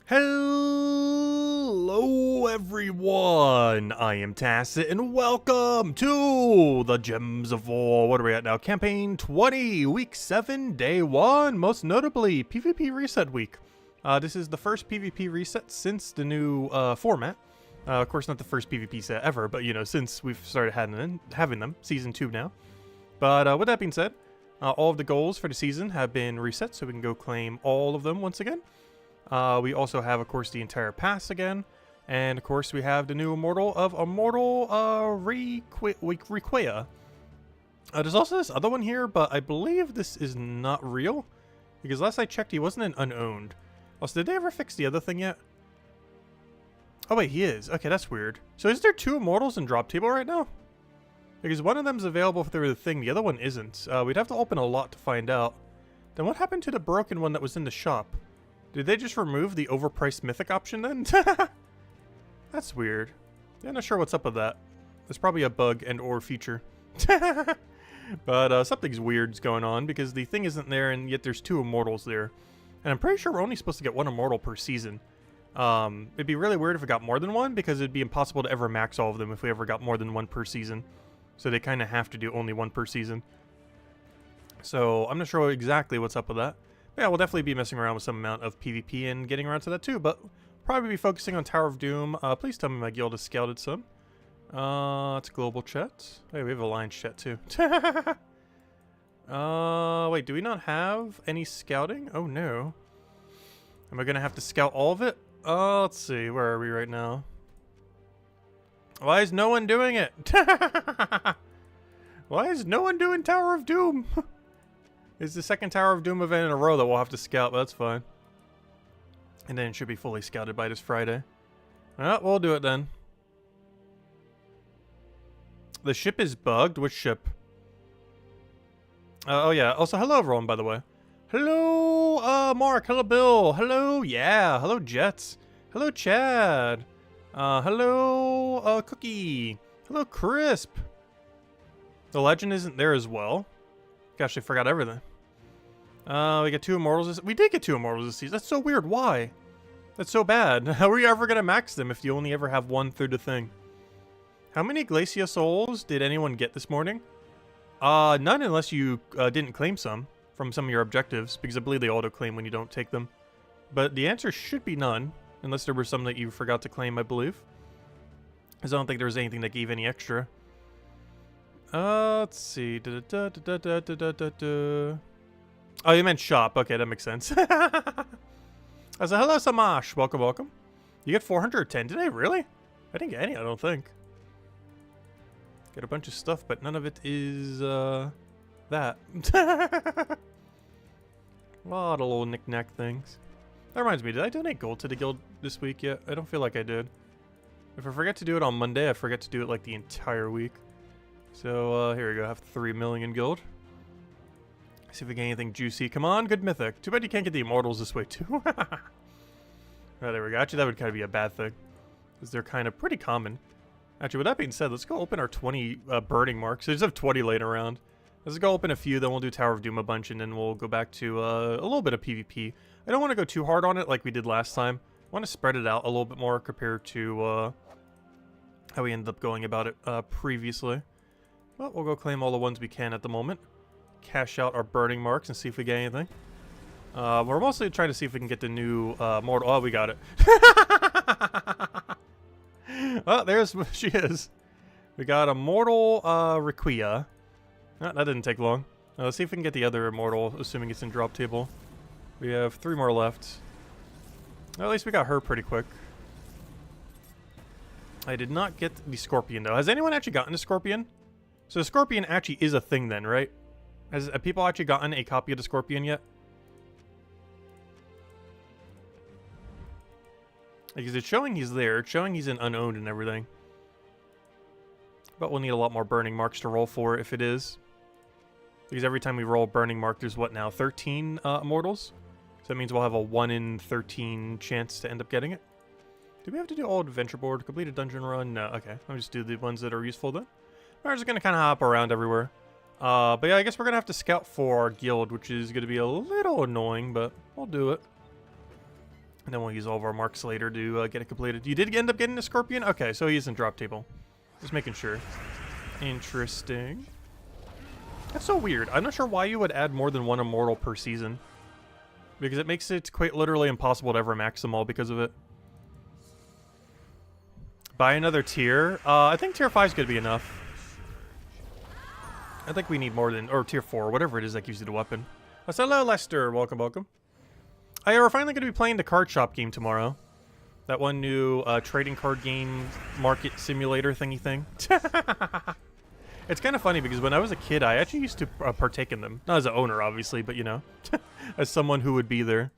Hello everyone, I am Tacit and welcome to the Gems of War. What are we at now? Campaign 20, week 7, day 1, most notably PvP reset week. This is the first PvP reset since the new format. Of course not the first PvP set ever, but you know, since we've started having them, season 2 now. But with that being said, all of the goals for the season have been reset, so we can go claim all of them once again. We also have, of course, the entire pass again. And, of course, we have the new Immortal of Immortal Requia. There's also this other one here, but I believe this is not real. Because last I checked, he wasn't an unowned. Also, did they ever fix the other thing yet? Oh, wait, he is. Okay, that's weird. So is there 2 Immortals in drop table right now? Because one of them is available through the thing, the other one isn't. We'd have to open a lot to find out. Then what happened to the broken one that was in the shop? Did they just remove the overpriced mythic option then? That's weird. Yeah, not sure what's up with that. There's probably a bug and or feature. But something's weird's going on because the thing isn't there and yet there's 2 immortals there. And I'm pretty sure we're only supposed to get 1 immortal per season. It'd be really weird if we got more than 1 because it'd be impossible to ever max all of them if we ever got more than 1 per season. So they kind of have to do only 1 per season. So I'm not sure exactly what's up with that. Yeah, we'll definitely be messing around with some amount of PvP and getting around to that too, but probably be focusing on Tower of Doom. Please tell me my guild has scouted some. It's global chat. Hey, we have alliance chat too. Wait, do we not have any scouting? Oh no. Am I gonna have to scout all of it? Let's see, where are we right now? Why is no one doing it? Why is no one doing Tower of Doom? It's the second Tower of Doom event in a row that we'll have to scout, but that's fine. And then it should be fully scouted by this Friday. Well, we'll do it then. The ship is bugged? Which ship? Oh yeah, also hello everyone, by the way. Hello, Mark, hello Bill, hello, yeah, hello Jets, hello Chad, hello, Cookie, hello Crisp. The legend isn't there as well. Gosh, I forgot everything. We get 2 immortals. We did get 2 immortals this season. That's so weird. Why? That's so bad. How are you ever gonna max them if you only ever have 1 through the thing? How many Glacia souls did anyone get this morning? None unless you didn't claim some from some of your objectives, because I believe they auto-claim when you don't take them. But the answer should be none, unless there were some that you forgot to claim, I believe. Because I don't think there was anything that gave any extra. Let's see. Oh, you meant shop. Okay, that makes sense. I said, hello, Samash. Welcome, welcome. You get 410 today? Really? I didn't get any, I don't think. Get a bunch of stuff, but none of it is, that. A lot of little knick-knack things. That reminds me, did I donate gold to the guild this week yet? I don't feel like I did. If I forget to do it on Monday, I forget to do it, like, the entire week. So, here we go. I have 3 million gold. See if we get anything juicy. Come on, good mythic. Too bad you can't get the immortals this way, too. Oh, there we go. Actually, that would kind of be a bad thing. Because they're kind of pretty common. Actually, with that being said, let's go open our 20 burning marks. I just have 20 laying around. Let's go open a few, then we'll do Tower of Doom a bunch, and then we'll go back to a little bit of PvP. I don't want to go too hard on it like we did last time. I want to spread it out a little bit more compared to how we ended up going about it previously. Well, we'll go claim all the ones we can at the moment. Cash out our burning marks and see if we get anything. We're mostly trying to see if we can get the new mortal. Oh, we got it. Oh, there's she is. We got a mortal Requia. Oh, that didn't take long. Let's see if we can get the other immortal, assuming it's in drop table. We have 3 more left. Well, at least we got her pretty quick. I did not get the Scorpion, though. Has anyone actually gotten a Scorpion? So the Scorpion actually is a thing then, right? Have people actually gotten a copy of the Scorpion yet? Because it's showing he's there. It's showing he's an unowned and everything. But we'll need a lot more burning marks to roll for if it is. Because every time we roll a burning mark, there's what now? 13 immortals? So that means we'll have a 1 in 13 chance to end up getting it. Do we have to do all adventure board? Complete a dungeon run? No, okay. I'll just do the ones that are useful then. We're just going to kind of hop around everywhere. But yeah, I guess we're going to have to scout for our guild, which is going to be a little annoying, but we'll do it. And then we'll use all of our marks later to get it completed. You did end up getting a scorpion? Okay, so he isn't drop table. Just making sure. Interesting. That's so weird. I'm not sure why you would add more than one immortal per season. Because it makes it quite literally impossible to ever max them all because of it. Buy another tier. I think tier 5 is going to be enough. I think we need more than... Or tier 4, whatever it is that gives you the weapon. So hello, Lester. Welcome, welcome. Oh, yeah, we're finally going to be playing the card shop game tomorrow. That one new trading card game market simulator thingy thing. It's kind of funny because when I was a kid, I actually used to partake in them. Not as an owner, obviously, but, you know, as someone who would be there.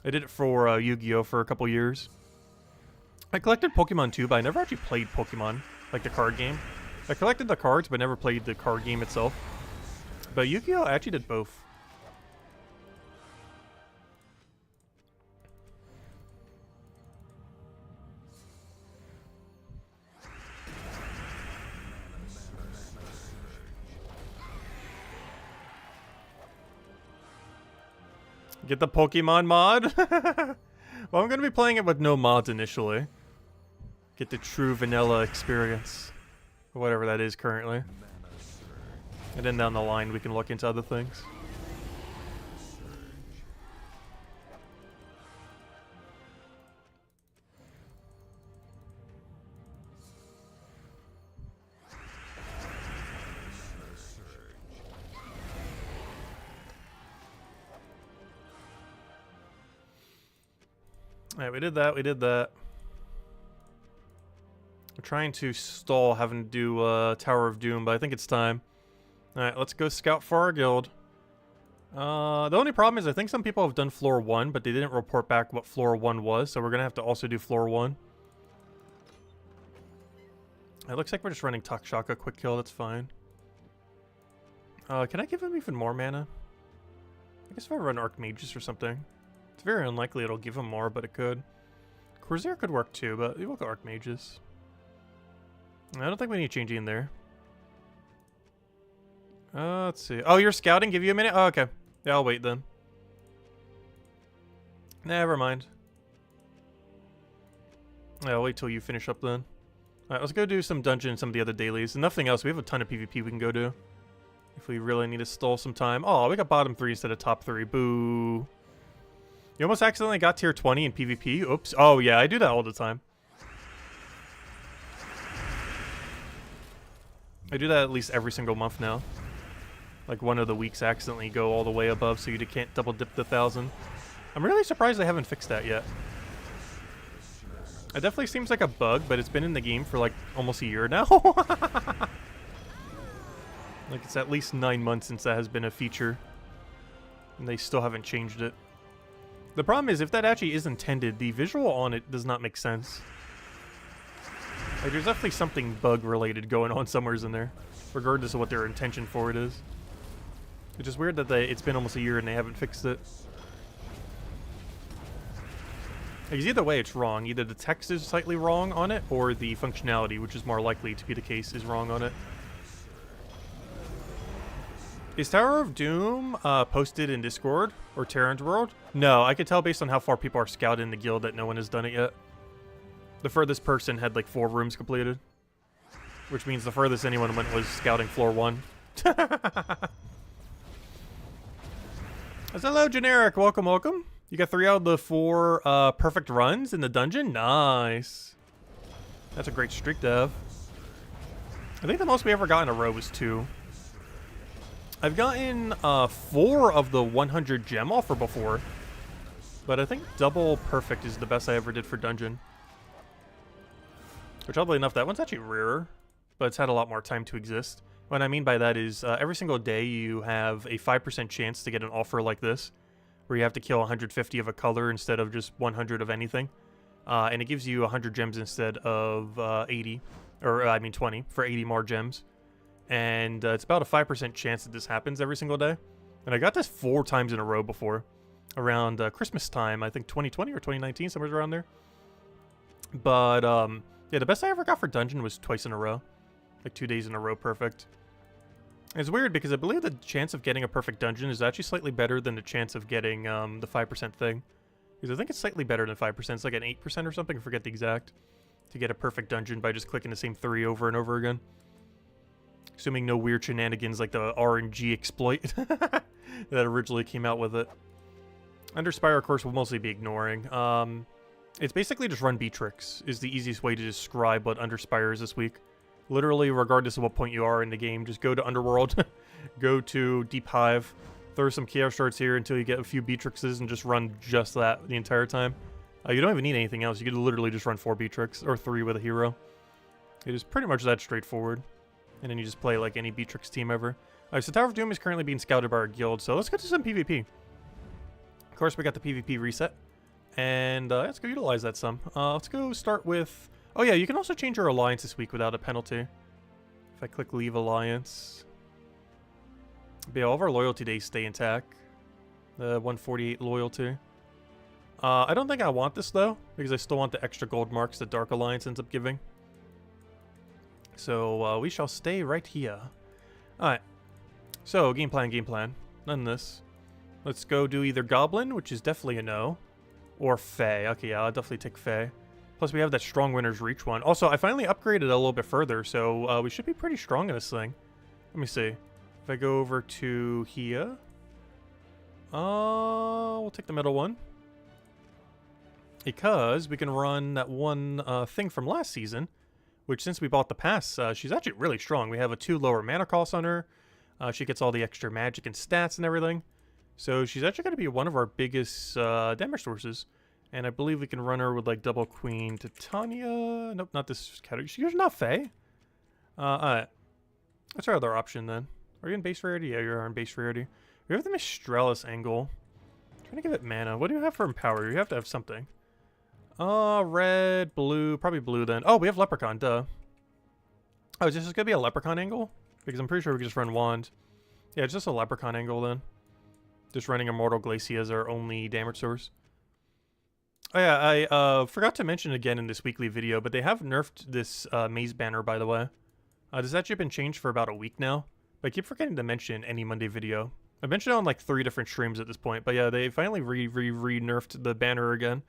I did it for Yu-Gi-Oh! For a couple years. I collected Pokemon too, but I never actually played Pokemon, like the card game. I collected the cards, but never played the card game itself. But Yu-Gi-Oh! I actually did both. Get the Pokemon mod? Well, I'm going to be playing it with no mods initially. Get the true vanilla experience. Or whatever that is currently. And then down the line we can look into other things. Alright, we did that, we did that. We're trying to stall having to do Tower of Doom, but I think it's time. Alright, let's go scout for our guild. The only problem is I think some people have done floor 1, but they didn't report back what floor 1 was, so we're going to have to also do floor 1. It looks like we're just running Takshaka quick kill, that's fine. Can I give him even more mana? I guess if I run Archmages or something. It's very unlikely it'll give him more, but it could. Corsair could work too, but we'll go Archmages. I don't think we need changing in there. Let's see. Oh, you're scouting? Give you a minute? Oh, okay. Yeah, I'll wait then. Never mind. Yeah, I'll wait till you finish up then. Alright, let's go do some dungeon and some of the other dailies. And nothing else. We have a ton of PvP we can go do. If we really need to stall some time. Oh, we got bottom 3 instead of top 3. Boo. You almost accidentally got tier 20 in PvP. Oops. Oh, yeah, I do that all the time. I do that at least every single month now. Like one of the weeks accidentally go all the way above so you can't double dip the 1,000. I'm really surprised they haven't fixed that yet. It definitely seems like a bug, but it's been in the game for like almost a year now. Like it's at least 9 months since that has been a feature. And they still haven't changed it. The problem is if that actually is intended, the visual on it does not make sense. Like there's definitely something bug related going on somewhere in there. Regardless of what their intention for it is. It's just weird that it's been almost a year and they haven't fixed it. Because either way it's wrong. Either the text is slightly wrong on it, or the functionality, which is more likely to be the case, is wrong on it. Is Tower of Doom posted in Discord or Terran's World? No, I could tell based on how far people are scouted in the guild that no one has done it yet. The furthest person had like 4 rooms completed. Which means the furthest anyone went was scouting floor 1. Hello, Generic. Welcome, welcome. You got 3 out of the 4 perfect runs in the dungeon? Nice. That's a great streak to have. I think the most we ever got in a row was 2. I've gotten 4 of the 100 gem offer before. But I think double perfect is the best I ever did for dungeon. Which, oddly enough, that one's actually rarer. But it's had a lot more time to exist. What I mean by that is every single day you have a 5% chance to get an offer like this. Where you have to kill 150 of a color instead of just 100 of anything. And it gives you 100 gems instead of 80. Or, I mean 20 for 80 more gems. And it's about a 5% chance that this happens every single day. And I got this 4 times in a row before. Around Christmas time, I think 2020 or 2019, somewhere around there. But, yeah, the best I ever got for dungeon was twice in a row. Like 2 days in a row, perfect. It's weird because I believe the chance of getting a perfect dungeon is actually slightly better than the chance of getting the 5% thing. Because I think it's slightly better than 5%. It's like an 8% or something. I forget the exact. To get a perfect dungeon by just clicking the same 3 over and over again. Assuming no weird shenanigans like the RNG exploit that originally came out with it. Underspire, of course, we'll mostly be ignoring. It's basically just run Beatrix is the easiest way to describe what Underspire is this week. Literally, regardless of what point you are in the game, just go to Underworld, go to Deep Hive, throw some Chaos Shards here until you get a few Beatrixes and just run just that the entire time. You don't even need anything else. You could literally just run 4 Beatrix, or 3 with a hero. It is pretty much that straightforward. And then you just play like any Beatrix team ever. Alright, so Tower of Doom is currently being scouted by our guild, so let's get to some PvP. Of course, we got the PvP reset. And let's go utilize that some. Let's go start with... Oh yeah, you can also change your alliance this week without a penalty. If I click Leave Alliance. But yeah, all of our loyalty days stay intact. The 148 loyalty. I don't think I want this though, because I still want the extra gold marks that Dark Alliance ends up giving. So we shall stay right here. Alright. So, game plan. None of this. Let's go do either Goblin, which is definitely a no. Or Fae. Okay, yeah, I'll definitely take Fae. Plus, we have that Strong Winner's Reach one. Also, I finally upgraded a little bit further, so we should be pretty strong in this thing. Let me see. If I go over to here... we'll take the middle one. Because we can run that one thing from last season, which since we bought the pass, she's actually really strong. We have a 2 lower mana cost on her. She gets all the extra magic and stats and everything. So she's actually going to be one of our biggest damage sources. And I believe we can run her with like double Queen Titania. Nope, not this category. She's not Fae. Alright. What's our other option then? Are you in base rarity? Yeah, you're on base rarity. We have the Mistralis angle. I'm trying to give it mana. What do you have for Empower? You have to have something. Red, blue, probably blue then. Oh, we have Leprechaun, duh. Oh, is this just gonna be a Leprechaun angle? Because I'm pretty sure we can just run Wand. Yeah, it's just a Leprechaun angle then. Just running Immortal Glacia as our only damage source. Oh yeah, I forgot to mention again in this weekly video, but they have nerfed this Maze banner, by the way. This has actually been changed for about a week now. But I keep forgetting to mention any Monday video. I mentioned it on like 3 different streams at this point, but yeah, they finally re-nerfed the banner again.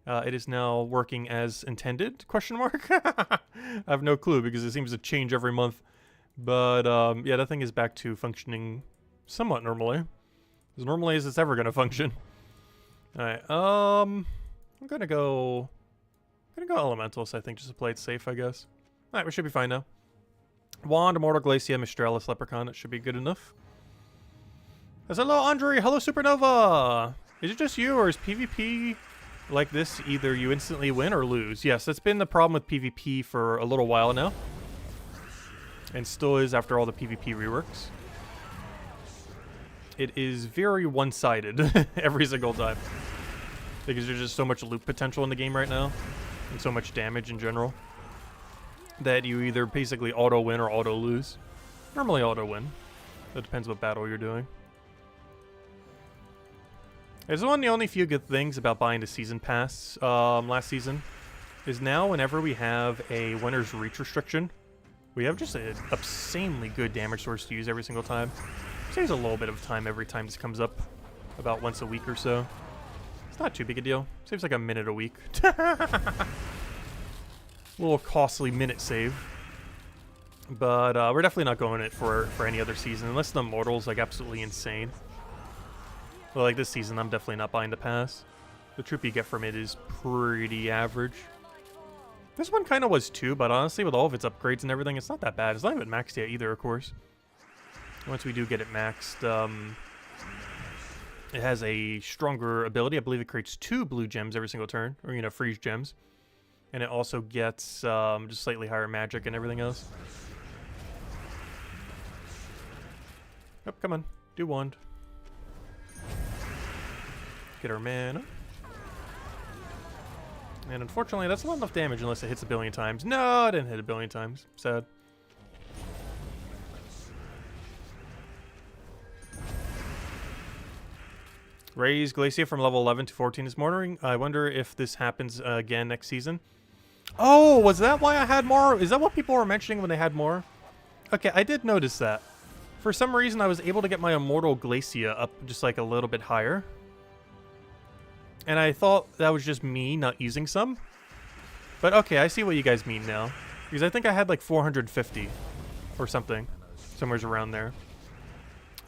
It is now working as intended, question mark? I have no clue because it seems to change every month. But yeah, that thing is back to functioning somewhat normally. As normally as it's ever going to function. Alright, I'm gonna go Elementals, I think, just to play it safe, I guess. Alright, we should be fine now. Wand, Immortal Glacia, Mistralis, Leprechaun, it should be good enough. Yes, hello, Andre! Hello, Supernova! Is it just you, or is PvP like this either you instantly win or lose? Yes, that's been the problem with PvP for a little while now. And still is after all the PvP reworks. It is very one-sided every single time. Because there's just so much loop potential in the game right now. And so much damage in general. That you either basically auto-win or auto-lose. Normally auto-win. That depends what battle you're doing. It's one of the only few good things about buying the Season Pass last season. Is now whenever we have a Winner's Reach restriction, we have just an obscenely good damage source to use every single time. Saves a little bit of time every time this comes up. About once a week or so. It's not too big a deal. Saves like a minute a week. Little costly minute save. But we're definitely not going it for any other season. Unless the Immortal's like absolutely insane. But like this season, I'm definitely not buying the pass. The troop you get from it is pretty average. This one kind of was too, but honestly, with all of its upgrades and everything, it's not that bad. It's not even maxed yet either, of course. Once we do get it maxed, it has a stronger ability. I believe it creates 2 blue gems every single turn, or, you know, freeze gems. And it also gets just slightly higher magic and everything else. Oh, come on. Do Wand. Get our mana. And unfortunately, that's not enough damage unless it hits a billion times. No, it didn't hit a billion times. Sad. Raise Glacia from level 11 to 14 this morning. I wonder if this happens again next season. Oh, was that why I had more? Is that what people were mentioning when they had more? Okay, I did notice that. For some reason, I was able to get my Immortal Glacia up just like a little bit higher. And I thought that was just me not using some. But okay, I see what you guys mean now. Because I think I had like 450 or something. Somewhere's around there.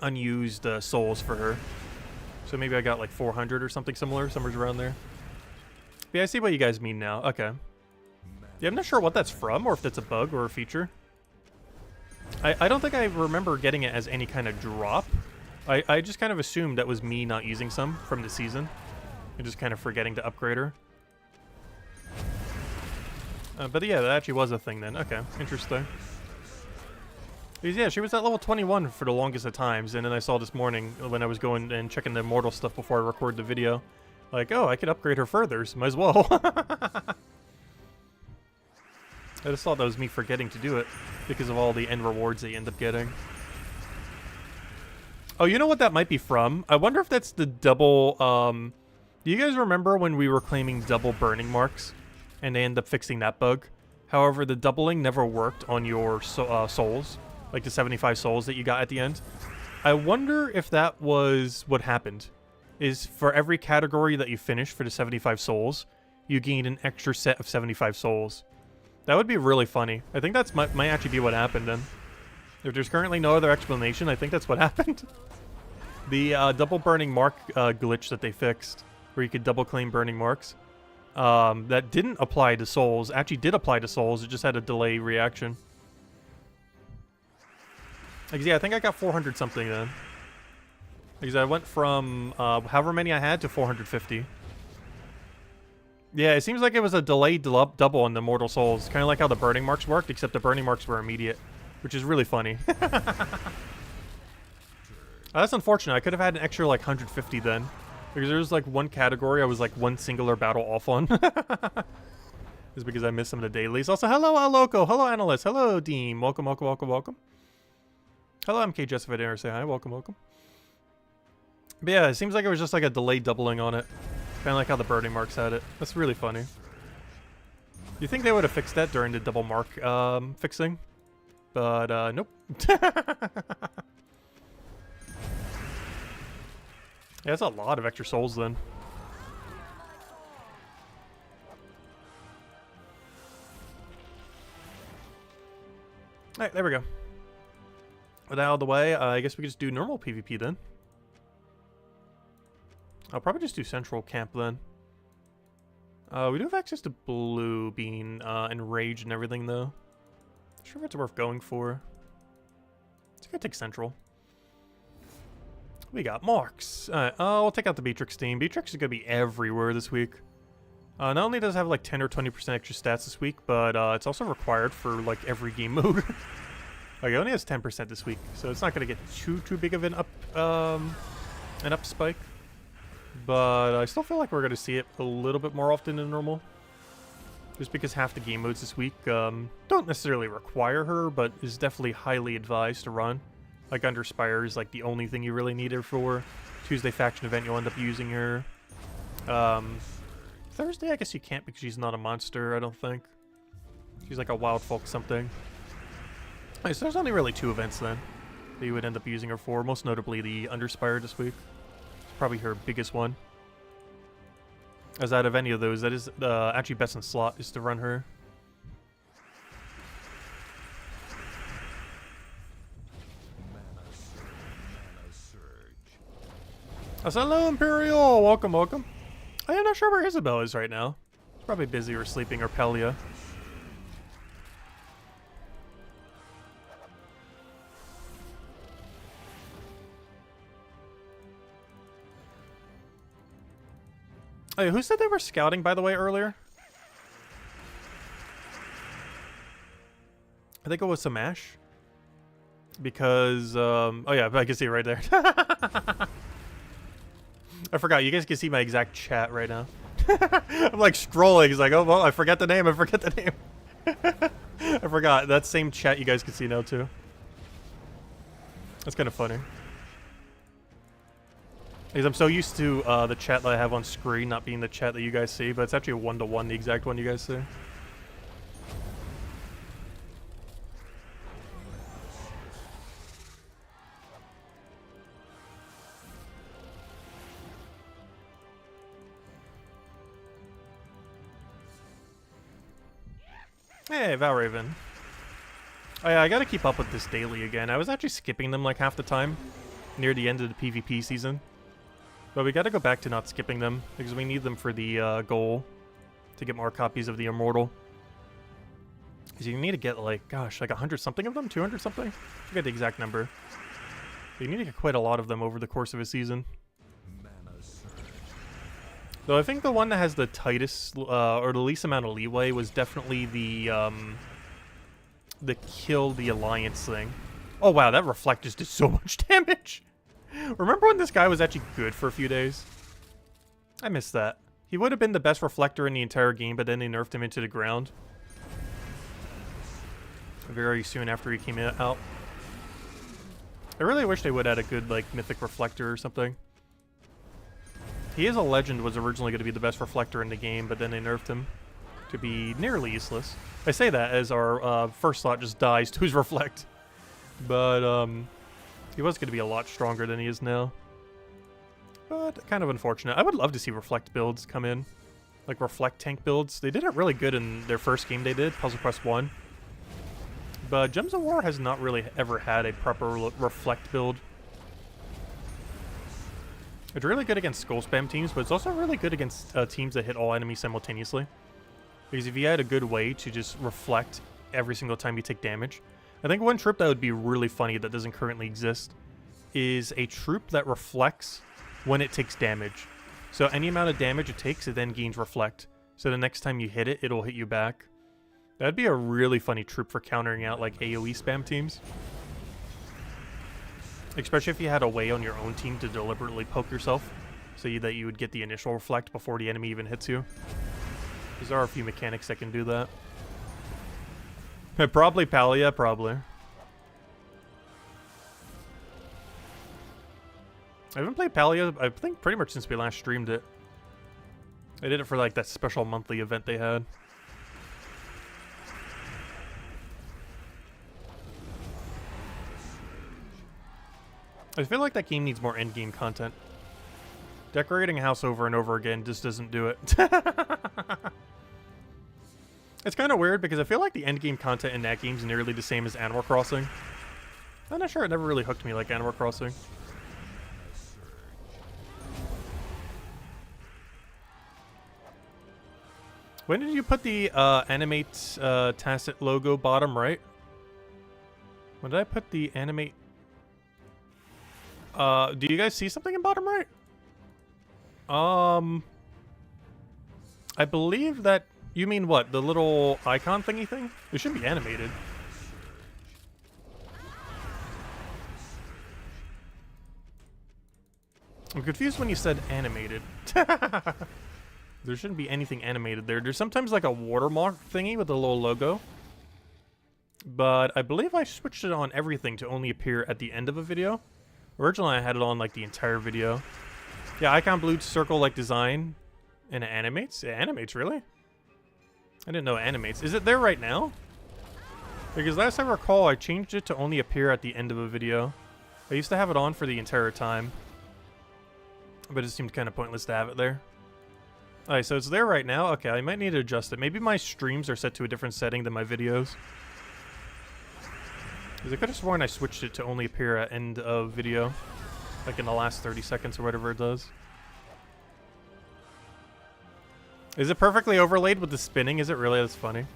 Unused souls for her. So maybe I got like 400 or something similar. Somewhere's around there. But yeah, I see what you guys mean now. Okay. Yeah, I'm not sure what that's from or if that's a bug or a feature. I don't think I remember getting it as any kind of drop. I just kind of assumed that was me not using some from the season. And just kind of forgetting to upgrade her. But yeah, that actually was a thing then. Okay, interesting. Because yeah, she was at level 21 for the longest of times, and then I saw this morning when I was going and checking the immortal stuff before I record the video. Like, oh, I could upgrade her further, so might as well. I just thought that was me forgetting to do it because of all the end rewards that you end up getting. Oh, you know what that might be from? I wonder if that's the double, do you guys remember when we were claiming double burning marks? And they end up fixing that bug. However, the doubling never worked on your souls. Like the 75 souls that you got at the end. I wonder if that was what happened. Is for every category that you finish for the 75 souls, you gain an extra set of 75 souls. That would be really funny. I think that's might actually be what happened then. If there's currently no other explanation, I think that's what happened. The double burning mark glitch that they fixed, where you could double claim burning marks. That didn't apply to souls. Actually did apply to souls. It just had a delay reaction. Like, yeah, I think I got 400 something then. Because I went from however many I had to 450. Yeah, it seems like it was a delayed double on the Mortal Souls. Kind of like how the burning marks worked, except the burning marks were immediate. Which is really funny. That's unfortunate. I could have had an extra like 150 then. Because there was like one category I was like one singular battle off on. It's because I missed some of the dailies. Also, hello Aloco, hello Analyst, hello Deem. Welcome, welcome, welcome, welcome. Hello MK Jessica Dare, say hi, welcome, welcome. But yeah, it seems like it was just like a delayed doubling on it. Kind of like how the burning marks had it. That's really funny. You think they would have fixed that during the double mark fixing? But nope. Yeah, that's a lot of extra souls then. Alright, there we go. With that out of the way, I guess we could just do normal PvP then. I'll probably just do central camp then. We do have access to blue bean and rage and everything though. Not sure if it's worth going for. Let's go take central. We got marks. Alright, we'll take out the Beatrix team. Beatrix is going to be everywhere this week. Not only does it have like 10 or 20% extra stats this week, but it's also required for like every game mode. Like, it only has 10% this week, so it's not going to get too big of an up spike. But I still feel like we're going to see it a little bit more often than normal. Just because half the game modes this week don't necessarily require her, but is definitely highly advised to run. Like Under Spire is like the only thing you really need her for. Tuesday faction event, you'll end up using her. Thursday, I guess you can't because she's not a monster, I don't think. She's like a wild folk something. Right, so there's only really 2 events then that you would end up using her for. Most notably the Under Spire this week. It's probably her biggest one. As out of any of those, that is actually best in slot is to run her. So hello, Imperial! Welcome, welcome. I'm not sure where Isabel is right now. She's probably busy or sleeping, or Pelia. Hey, who said they were scouting, by the way, earlier? I think it was Samash. Because, oh yeah, I can see it right there. I forgot. You guys can see my exact chat right now. I'm like scrolling. He's like, oh, well, I forgot the name. I forget the name. I forgot. That same chat you guys can see now, too. That's kind of funny. Because I'm so used to the chat that I have on screen not being the chat that you guys see, but it's actually a one-to-one, the exact one you guys see. Hey, Valraven. Oh yeah, I gotta keep up with this daily again. I was actually skipping them like half the time near the end of the PvP season. But we gotta go back to not skipping them because we need them for the goal to get more copies of the Immortal. Because you need to get like, gosh, like 100 something of them? 200 something? I forget the exact number. But you need to get quite a lot of them over the course of a season. Though I think the one that has the tightest, or the least amount of leeway was definitely the kill the Alliance thing. Oh wow, that Reflect just did so much damage! Remember when this guy was actually good for a few days? I missed that. He would have been the best Reflector in the entire game, but then they nerfed him into the ground. Very soon after he came out. I really wish they would add a good, like, Mythic Reflector or something. He is a Legend, was originally going to be the best Reflector in the game, but then they nerfed him to be nearly useless. I say that as our first slot just dies to his Reflect. But, he was going to be a lot stronger than he is now. But kind of unfortunate. I would love to see Reflect builds come in. Like Reflect tank builds. They did it really good in their first game they did, Puzzle Quest 1. But Gems of War has not really ever had a proper Reflect build. It's really good against Skull Spam teams, but it's also really good against teams that hit all enemies simultaneously. Because if you had a good way to just Reflect every single time you take damage, I think one troop that would be really funny that doesn't currently exist is a troop that reflects when it takes damage. So any amount of damage it takes, it then gains Reflect. So the next time you hit it, it'll hit you back. That'd be a really funny troop for countering out like AoE spam teams. Especially if you had a way on your own team to deliberately poke yourself so that you would get the initial Reflect before the enemy even hits you. Because there are a few mechanics that can do that. Probably Palia, probably. I haven't played Palia, I think, pretty much since we last streamed it. I did it for like that special monthly event they had. I feel like that game needs more endgame content. Decorating a house over and over again just doesn't do it. It's kind of weird because I feel like the endgame content in that game is nearly the same as Animal Crossing. I'm not sure, it never really hooked me like Animal Crossing. When did you put the animate tacit logo bottom right? When did I put the animate... do you guys see something in bottom right? I believe that... You mean what? The little icon thingy thing? It should be animated. I'm confused when you said animated. There shouldn't be anything animated there. There's sometimes like a watermark thingy with a little logo. But I believe I switched it on everything to only appear at the end of a video. Originally I had it on like the entire video. Yeah, icon blue circle like design. And it animates? It animates, really? I didn't know it animates. Is it there right now? Because last I recall, I changed it to only appear at the end of a video. I used to have it on for the entire time. But it seemed kind of pointless to have it there. Alright, so it's there right now. Okay, I might need to adjust it. Maybe my streams are set to a different setting than my videos. Because I could have sworn I switched it to only appear at end of video. Like in the last 30 seconds or whatever it does. Is it perfectly overlaid with the spinning? Is it really? That's funny.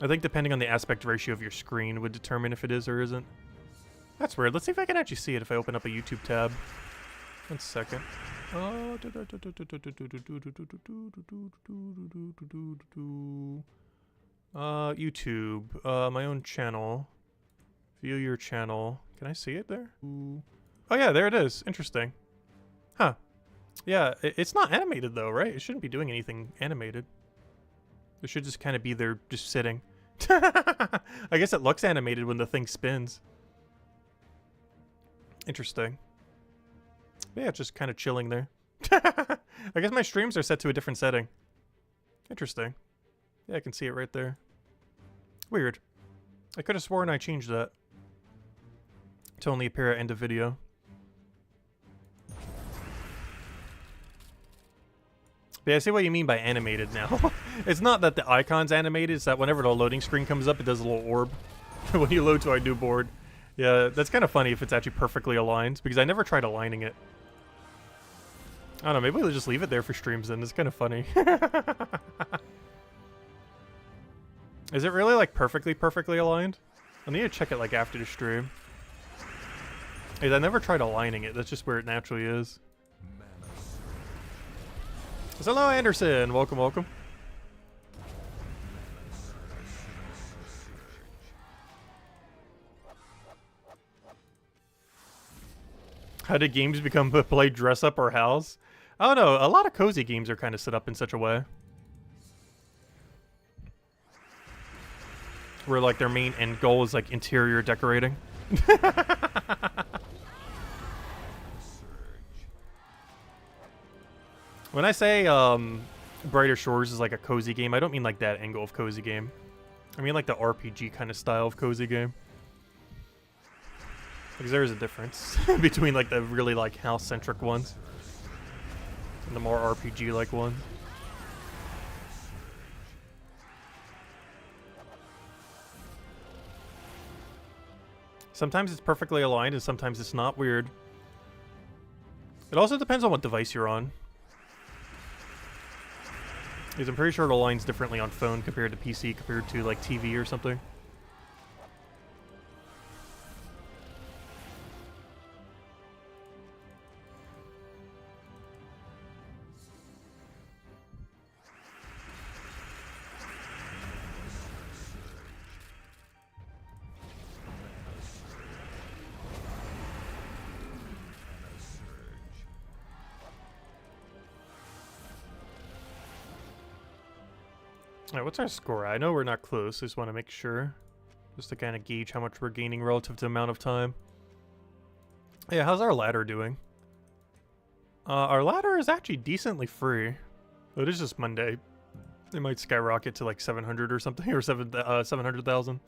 I think depending on the aspect ratio of your screen would determine if it is or isn't. That's weird. Let's see if I can actually see it if I open up a YouTube tab. 1 second. YouTube. My own channel. View your channel. Can I see it there? Oh yeah, there it is. Interesting. Huh. Yeah, it's not animated though, right? It shouldn't be doing anything animated. It should just kind of be there, just sitting. I guess it looks animated when the thing spins. Interesting. Yeah, it's just kind of chilling there. I guess my streams are set to a different setting. Interesting. Yeah, I can see it right there. Weird. I could have sworn I changed that to only appear at end of video. But yeah, I see what you mean by animated now. It's not that the icon's animated, it's that whenever the loading screen comes up, it does a little orb when you load to our new board. Yeah, that's kind of funny if it's actually perfectly aligned, because I never tried aligning it. I don't know, maybe we'll just leave it there for streams then. It's kind of funny. Is it really like perfectly aligned? I need to check it like after the stream. I never tried aligning it. That's just where it naturally is. So, hello, Anderson. Welcome, welcome. How did games become play dress up or house? I don't know. A lot of cozy games are kind of set up in such a way where like their main end goal is like interior decorating. When I say Brighter Shores is like a cozy game, I don't mean like that angle of cozy game. I mean like the RPG kind of style of cozy game. Because there is a difference between like the really like house-centric ones and the more RPG-like ones. Sometimes it's perfectly aligned and sometimes it's not. Weird. It also depends on what device you're on. Because I'm pretty sure it aligns differently on phone compared to PC compared to like TV or something. Alright, what's our score? I know we're not close, I just want to make sure. Just to kind of gauge how much we're gaining relative to the amount of time. Yeah, how's our ladder doing? Our ladder is actually decently free. It is just Monday. It might skyrocket to like 700 or something, or 700,000.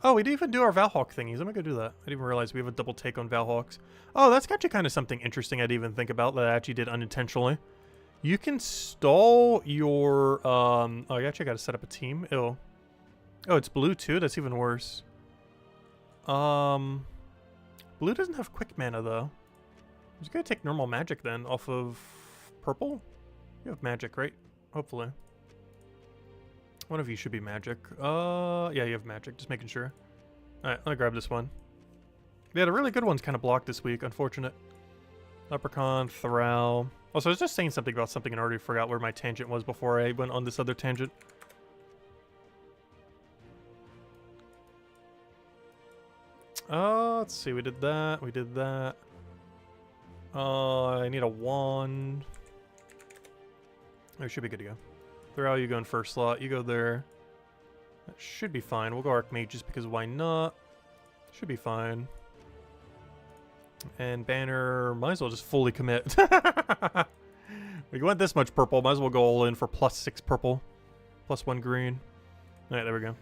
Oh, we didn't even do our Valhawk thingies. I'm gonna go do that. I didn't even realize we have a double take on Valhawks. Oh, that's actually kind of something interesting I didn't even think about that I actually did unintentionally. You can stall your, oh, you actually gotta set up a team. Ew. Oh, it's blue too? That's even worse. Blue doesn't have quick mana though. I'm just gonna take normal magic then off of purple. You have magic, right? Hopefully. One of you should be magic. Yeah, you have magic, just making sure. Alright, let me grab this one. Yeah, the really good one's kind of blocked this week, unfortunate. Leprechaun, Thrall. Also, I was just saying something about something and I already forgot where my tangent was before I went on this other tangent. Let's see, we did that, we did that. I need a wand. Oh, should be good to go. Thrall, you go in first slot, you go there. That should be fine. We'll go Archmage just because why not? Should be fine. And Banner, might as well just fully commit. We went this much purple, might as well go all in for +6 purple. +1 green. Alright, there we go.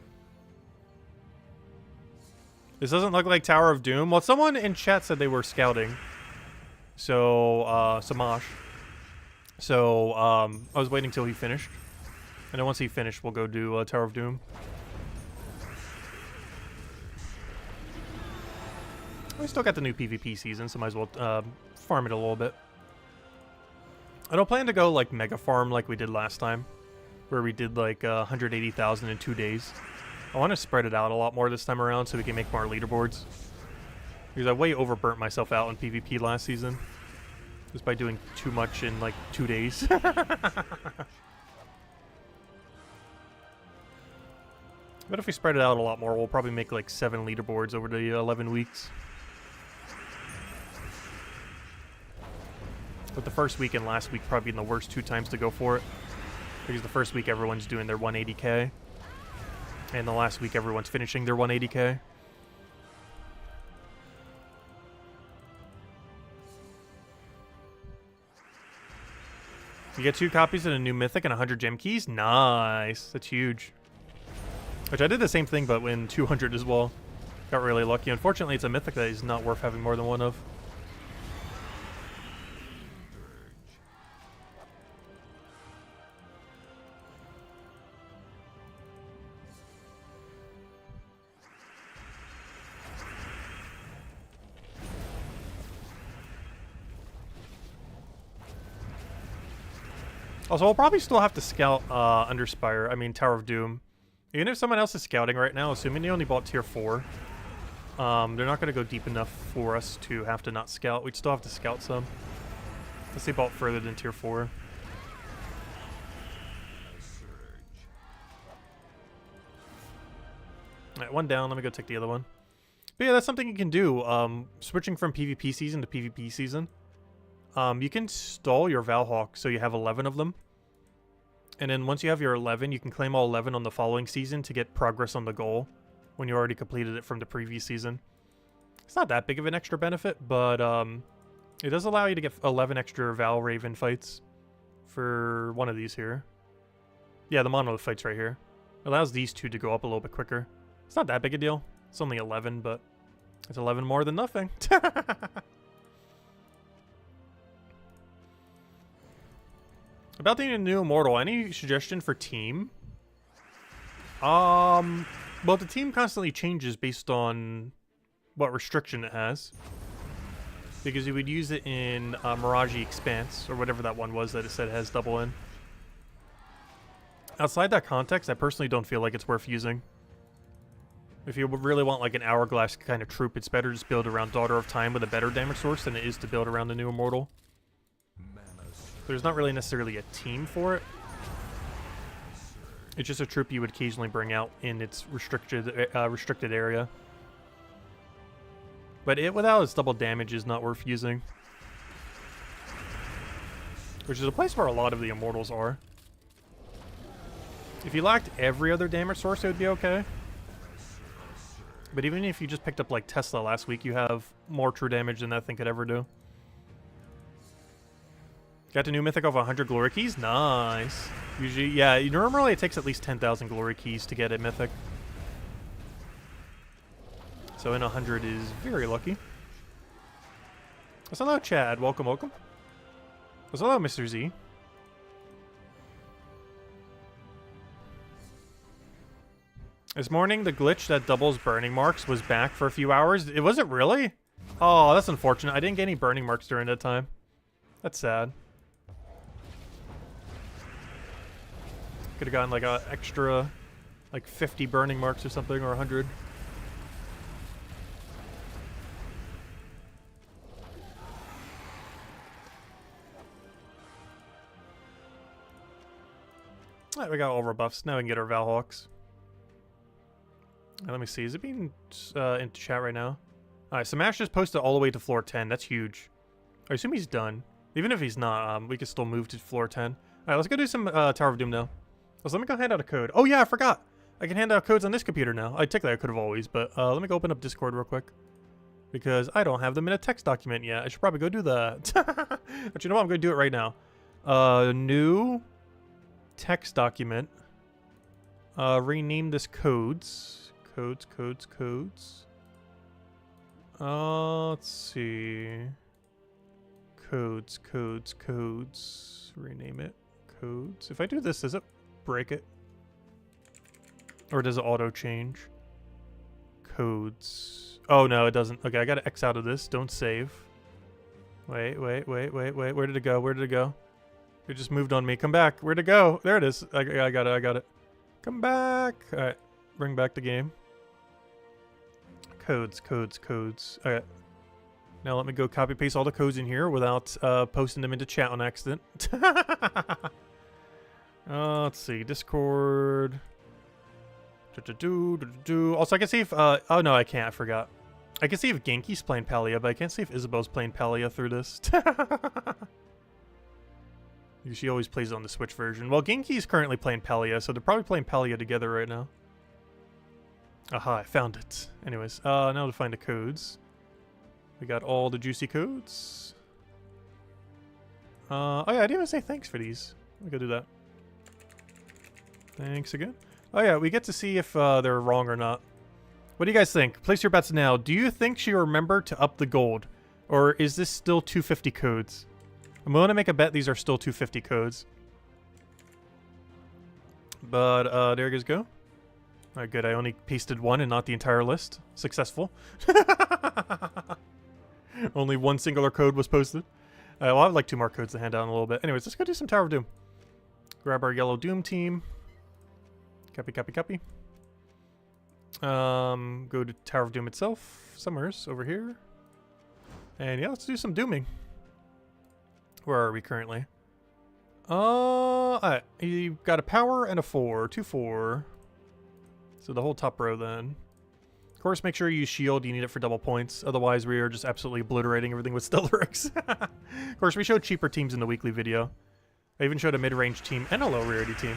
This doesn't look like Tower of Doom. Well, someone in chat said they were scouting. So, Samash. So, I was waiting till he finished. And then once he finished, we'll go do Tower of Doom. We still got the new PvP season, so might as well farm it a little bit. I don't plan to go like mega farm like we did last time, where we did like 180,000 in 2 days. I want to spread it out a lot more this time around so we can make more leaderboards. Because I way overburnt myself out in PvP last season, just by doing too much in like 2 days. But if we spread it out a lot more, we'll probably make like 7 leaderboards over the 11 weeks. But the first week and last week probably being the worst 2 times to go for it. Because the first week everyone's doing their 180k. And the last week everyone's finishing their 180k. You get 2 copies of a new Mythic and 100 gem keys? Nice. That's huge. Which I did the same thing, but in 200 as well. Got really lucky. Unfortunately, it's a Mythic that is not worth having more than one of. Also, I'll probably still have to scout Tower of Doom. Even if someone else is scouting right now, assuming they only bought tier 4, they're not going to go deep enough for us to have to not scout. We'd still have to scout some. Unless they bought further than tier 4. Alright, one down. Let me go take the other one. But yeah, that's something you can do. Switching from PvP season to PvP season. You can stall your Valhawk so you have 11 of them. And then once you have your 11, you can claim all 11 on the following season to get progress on the goal when you already completed it from the previous season. It's not that big of an extra benefit, but it does allow you to get 11 extra Val Raven fights for one of these here. Yeah, the Monolith fights right here. It allows these two to go up a little bit quicker. It's not that big a deal. It's only 11, but it's 11 more than nothing. About the new Immortal, any suggestion for team? Well, the team constantly changes based on what restriction it has. Because you would use it in Mirage Expanse, or whatever that one was that it said it has double in. Outside that context, I personally don't feel like it's worth using. If you really want like an Hourglass kind of troop, it's better just build around Daughter of Time with a better damage source than it is to build around the new Immortal. There's not really necessarily a team for it. It's just a troop you would occasionally bring out in its restricted area. But it without its double damage is not worth using. Which is a place where a lot of the Immortals are. If you lacked every other damage source, it would be okay. But even if you just picked up like Tesla last week, you have more true damage than that thing could ever do. Got a new mythic of 100 glory keys? Nice. Usually, yeah, normally it takes at least 10,000 glory keys to get a mythic. So in 100 is very lucky. Hello, Chad. Welcome, welcome. Hello, Mr. Z. This morning, the glitch that doubles burning marks was back for a few hours. It wasn't really? Oh, that's unfortunate. I didn't get any burning marks during that time. That's sad. Could have gotten like a extra, like 50 burning marks or something, or 100. Alright, we got all of our buffs. Now we can get our Valhawks. Let me see. Is it being into chat right now? Alright, so Mash just posted all the way to floor 10. That's huge. I assume he's done. Even if he's not, we can still move to floor 10. Alright, let's go do some Tower of Doom now. So let me go hand out a code. Oh yeah, I forgot. I can hand out codes on this computer now. Technically I could have always, but let me go open up Discord real quick. Because I don't have them in a text document yet. I should probably go do that. But you know what? I'm going to do it right now. New text document. Rename this codes. Codes. Let's see. Codes. Rename it. Codes. If I do this, does it break it? Or does it auto change? Codes. Oh no, it doesn't. Okay, I gotta X out of this. Don't save. Wait. Where did it go? It just moved on me. Come back. Where'd it go? There it is. I got it. Come back. Alright. Bring back the game. Codes. Alright. Now let me go copy paste all the codes in here without posting them into chat on accident. Let's see. Discord. Also, I can see if... oh, no, I can't. I forgot. I can see if Genki's playing Palia, but I can't see if Isabel's playing Palia through this. She always plays on the Switch version. Well, Genki's currently playing Palia, so they're probably playing Palia together right now. Aha, I found it. Anyways, now to find the codes. We got all the juicy codes. Oh yeah, I didn't even say thanks for these. Let me go do that. Thanks again. Oh yeah, we get to see if they're wrong or not. What do you guys think? Place your bets now. Do you think she remembered to up the gold? Or is this still 250 codes? I'm willing to make a bet these are still 250 codes. But there you guys go. Alright, good. I only pasted one and not the entire list. Successful. Only one singular code was posted. Well, I have like 2 more codes to hand out in a little bit. Anyways, let's go do some Tower of Doom. Grab our yellow Doom team. Copy, copy, copy. Go to Tower of Doom itself. Somewhere's over here. And yeah, let's do some dooming. Where are we currently? Alright. You've got a power and a 4. 2-4. So the whole top row then. Of course, make sure you use shield. You need it for double points. Otherwise, we are just absolutely obliterating everything with Stellarex. Of course, we showed cheaper teams in the weekly video. I even showed a mid-range team and a low rarity team.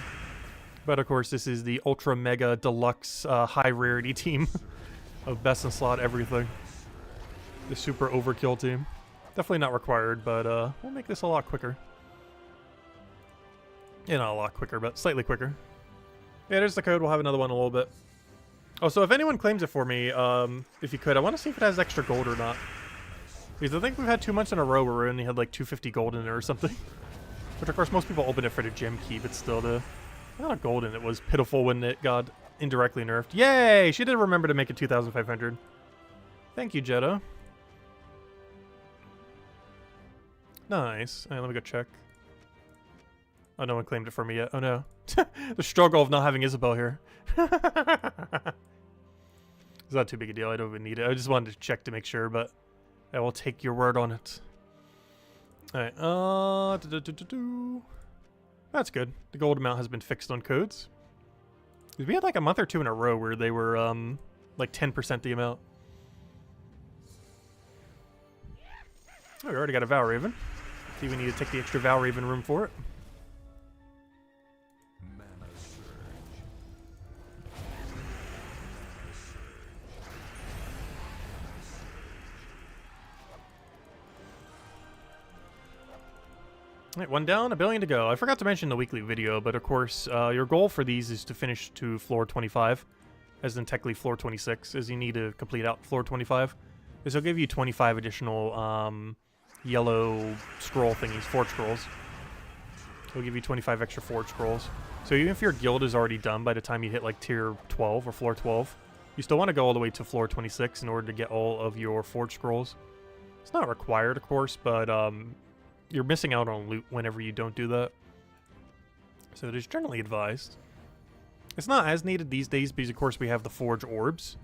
But of course, this is the ultra mega deluxe high rarity team of best in slot everything. The super overkill team. Definitely not required, but we'll make this a lot quicker. Yeah, not a lot quicker, but slightly quicker. Yeah, there's the code. We'll have another one in a little bit. Oh, so if anyone claims it for me, if you could, I want to see if it has extra gold or not. Because I think we've had 2 months in a row where we only had like 250 gold in it or something. Which of course most people open it for the gem key, but still the amount of gold in it was pitiful when it got indirectly nerfed. Yay! She did remember to make it 2,500. Thank you, Jetta. Nice. Alright, let me go check. Oh, no one claimed it for me yet. Oh no. The struggle of not having Isabel here. It's not too big a deal. I don't even need it. I just wanted to check to make sure, but I will take your word on it. Alright, That's good. The gold amount has been fixed on codes. We had like a month or 2 in a row where they were like 10% the amount. Oh, we already got a Valraven. See, we need to take the extra Valraven room for it. Alright, 1 down, 1 billion to go. I forgot to mention the weekly video, but of course, your goal for these is to finish to floor 25, as in technically floor 26, as you need to complete out floor 25. This will give you 25 additional yellow scroll thingies, forge scrolls. It'll give you 25 extra forge scrolls. So even if your guild is already done by the time you hit like tier 12 or floor 12, you still want to go all the way to floor 26 in order to get all of your forge scrolls. It's not required, of course, but you're missing out on loot whenever you don't do that. So it is generally advised. It's not as needed these days because, of course, we have the forge orbs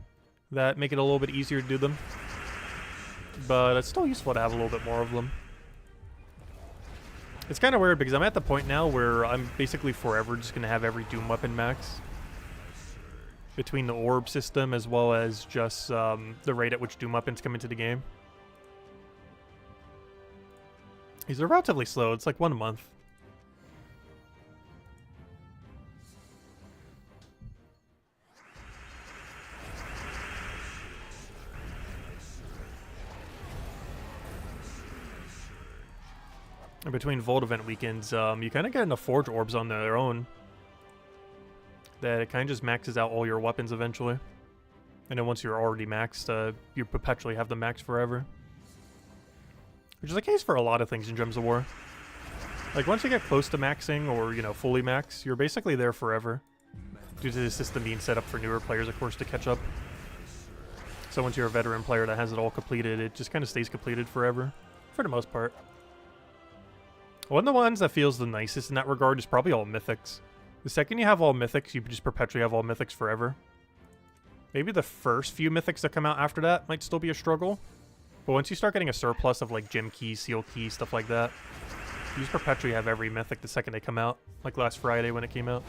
that make it a little bit easier to do them. But it's still useful to have a little bit more of them. It's kind of weird because I'm at the point now where I'm basically forever just going to have every Doom weapon max. Between the orb system as well as just the rate at which Doom weapons come into the game. These are relatively slow. It's like 1 month. And between Volt event weekends, you kind of get enough Forge Orbs on their own that it kind of just maxes out all your weapons eventually. And then once you're already maxed, you perpetually have them maxed forever. Which is the case for a lot of things in Gems of War. Like, once you get close to maxing, or, you know, fully max, you're basically there forever. Due to the system being set up for newer players, of course, to catch up. So once you're a veteran player that has it all completed, it just kind of stays completed forever. For the most part. One of the ones that feels the nicest in that regard is probably all Mythics. The second you have all Mythics, you just perpetually have all Mythics forever. Maybe the first few Mythics that come out after that might still be a struggle. But once you start getting a surplus of like gem keys, seal keys, stuff like that, you just perpetually have every mythic the second they come out. Like last Friday when it came out.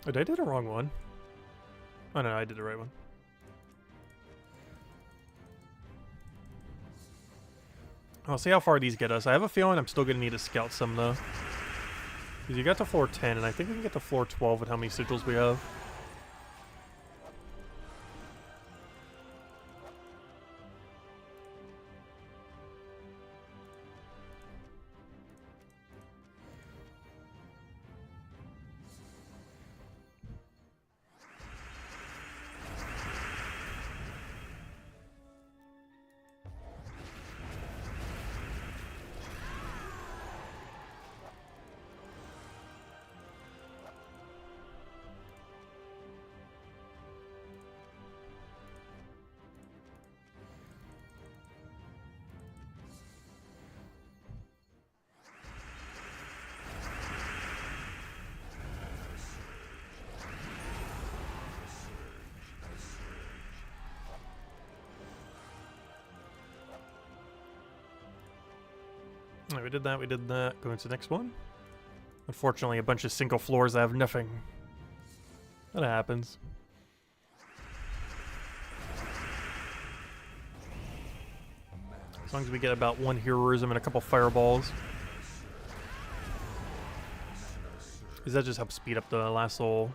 Oh, did I do the wrong one? Oh no, I did the right one. I'll see how far these get us. I have a feeling I'm still going to need to scout some, though. Because you got to floor 10, and I think we can get to floor 12 with how many sigils we have. Alright, we did that, we did that. Go into the next one. Unfortunately, a bunch of single floors that have nothing. That happens. As long as we get about one heroism and a couple fireballs. Because that just helps speed up the last little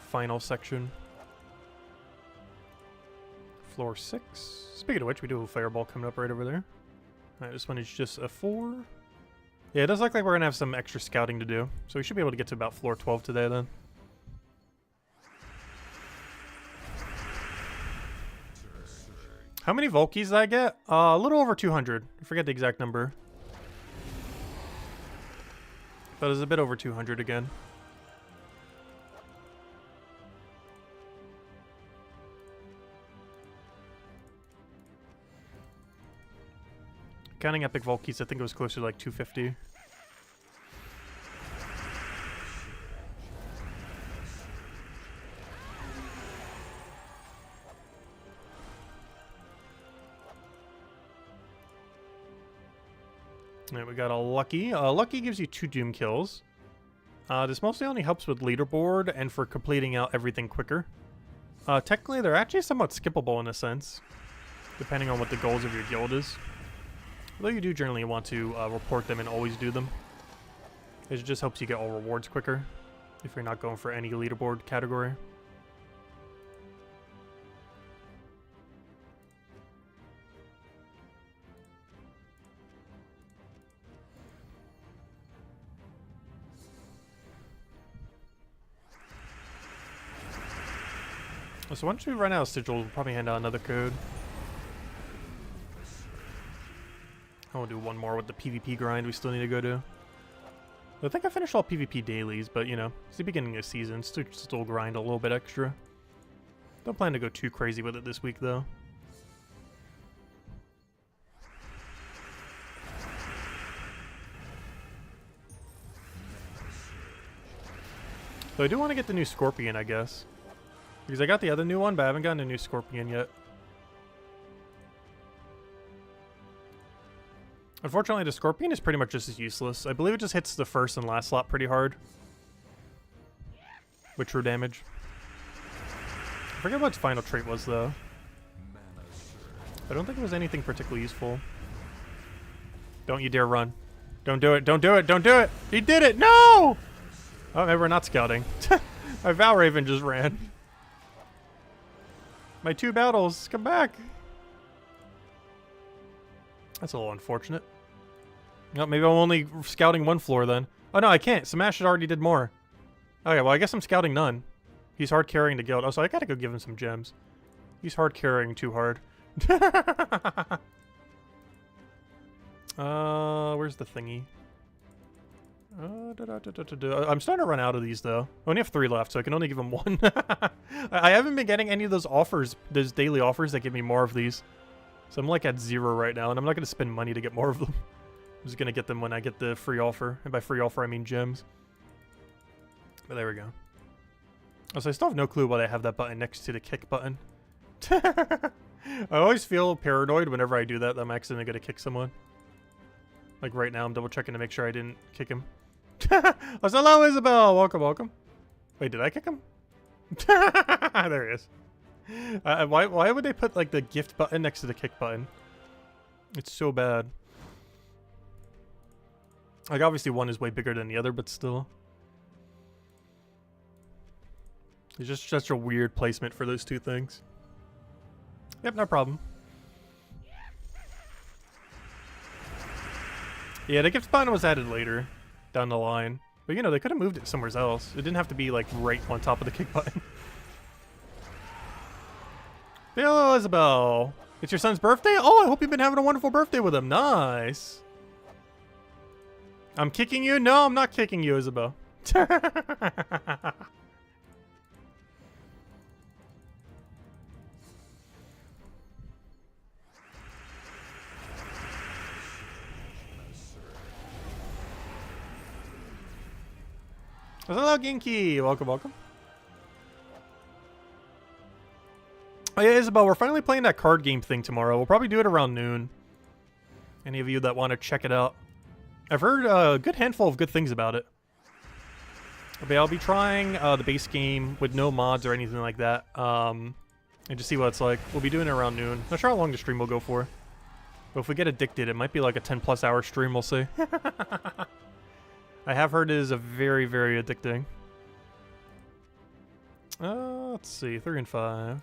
final section. Floor 6. Speaking of which, we do have a fireball coming up right over there. Alright, this one is just a 4. Yeah, it does look like we're going to have some extra scouting to do. So we should be able to get to about floor 12 today then. How many Volkies did I get? A little over 200. I forget the exact number. But it's a bit over 200 again. Counting epic Volkies, I think it was closer to like 250. Alright, we got a Lucky. Lucky gives you 2 Doom kills. This mostly only helps with leaderboard and for completing out everything quicker. Technically, they're actually somewhat skippable in a sense, depending on what the goals of your guild is. Although you do generally want to report them and always do them. It just helps you get all rewards quicker if you're not going for any leaderboard category. So once we run out of sigils, we'll probably hand out another code. I'll do one more with the PvP grind we still need to go to. I think I finished all PvP dailies, but you know, it's the beginning of the season, still grind a little bit extra. Don't plan to go too crazy with it this week though. So I do want to get the new Scorpion, I guess. Because I got the other new one, but I haven't gotten a new Scorpion yet. Unfortunately, the Scorpion is pretty much just as useless. I believe it just hits the first and last slot pretty hard. With true damage. I forget what its final trait was, though. I don't think it was anything particularly useful. Don't you dare run. Don't do it, don't do it, don't do it! He did it! No! Oh, maybe we're not scouting. My Valraven just ran. My 2 battles, come back! That's a little unfortunate. No, maybe I'm only scouting 1 floor then. Oh no, I can't. Smash already did more. Okay, well I guess I'm scouting none. He's hard carrying the guild. Oh, so I gotta go give him some gems. He's hard carrying too hard. Where's the thingy? I'm starting to run out of these though. I only have 3 left, so I can only give him 1. I haven't been getting any of those offers, those daily offers that give me more of these. So I'm like at 0 right now, and I'm not going to spend money to get more of them. I'm just going to get them when I get the free offer. And by free offer, I mean gems. But there we go. Oh, so I still have no clue why they have that button next to the kick button. I always feel paranoid whenever I do that I'm accidentally going to kick someone. Like right now, I'm double checking to make sure I didn't kick him. Oh, hello, Isabel! Welcome, welcome. Wait, did I kick him? There he is. Why would they put like the gift button next to the kick button? It's so bad. Like obviously one is way bigger than the other, but still. It's just such a weird placement for those 2 things. Yep, no problem. Yeah, the gift button was added later down the line. But you know, they could have moved it somewhere else. It didn't have to be like right on top of the kick button. Hello, Isabel. It's your son's birthday? Oh, I hope you've been having a wonderful birthday with him. Nice. I'm kicking you? No, I'm not kicking you, Isabel. Hello, Ginky. Welcome, welcome. Oh yeah, Isabel, we're finally playing that card game thing tomorrow. We'll probably do it around noon. Any of you that want to check it out. I've heard a good handful of good things about it. But I'll be trying the base game with no mods or anything like that, and just see what it's like. We'll be doing it around noon. Not sure how long the stream will go for. But if we get addicted, it might be like a 10+ hour stream, we'll see. I have heard it is a very, very addicting. Let's see, 3 and 5.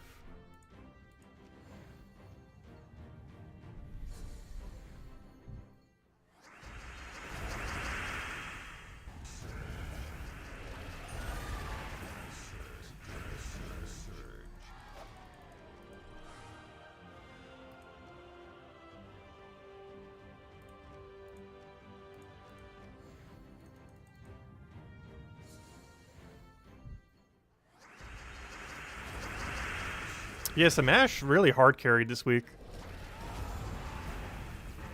Yeah, Samash really hard carried this week.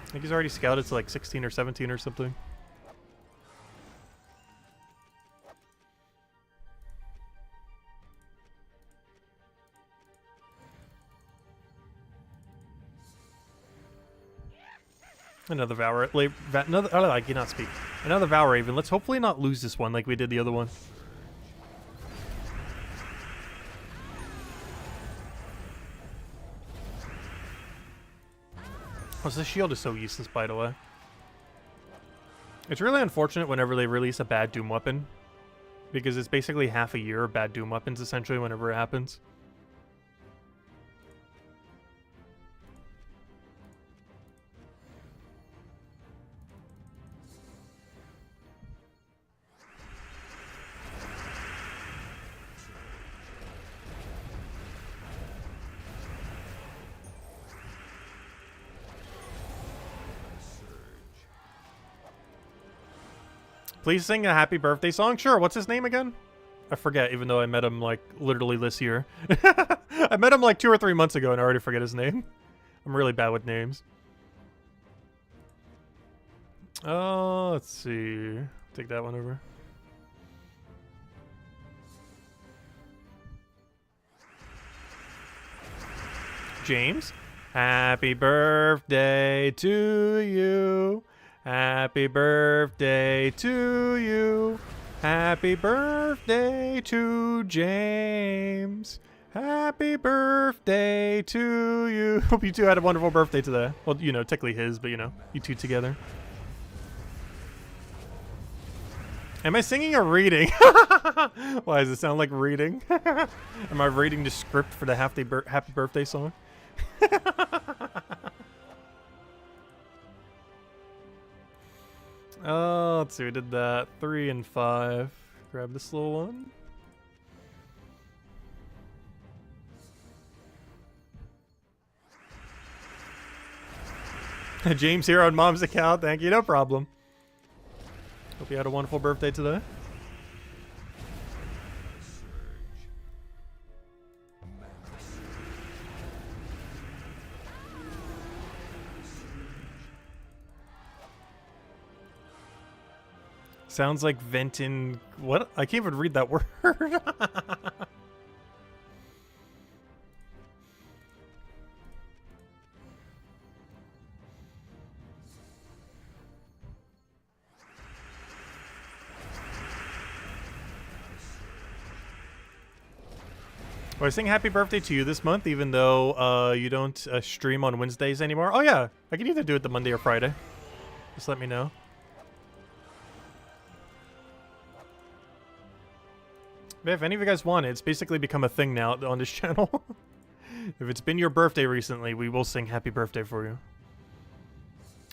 I think he's already scouted to like 16 or 17 or something. Another Vow I cannot speak. Another Vow Raven. Let's hopefully not lose this one like we did the other one. Oh, so the shield is so useless, by the way. It's really unfortunate whenever they release a bad Doom weapon, because it's basically half a year of bad Doom weapons, essentially, whenever it happens. Please sing a happy birthday song? Sure, what's his name again? I forget, even though I met him, like, literally this year. I met him, like, 2 or 3 months ago, and I already forget his name. I'm really bad with names. Let's see. Take that one over. James, happy birthday to you. Happy birthday to you. Happy birthday to James. Happy birthday to you. Hope you two had a wonderful birthday today. Well, you know, technically his, but you know, you two together. Am I singing or reading? Why does it sound like reading? Am I reading the script for the happy birthday song? Let's see, we did that. 3 and 5. Grab this little one. James here on Mom's account. Thank you, no problem. Hope you had a wonderful birthday today. Sounds like Venton. What? I can't even read that word. Well, I sing happy birthday to you this month, even though you don't stream on Wednesdays anymore. Oh yeah, I can either do it the Monday or Friday. Just let me know. But if any of you guys want it, it's basically become a thing now on this channel. If it's been your birthday recently, we will sing happy birthday for you.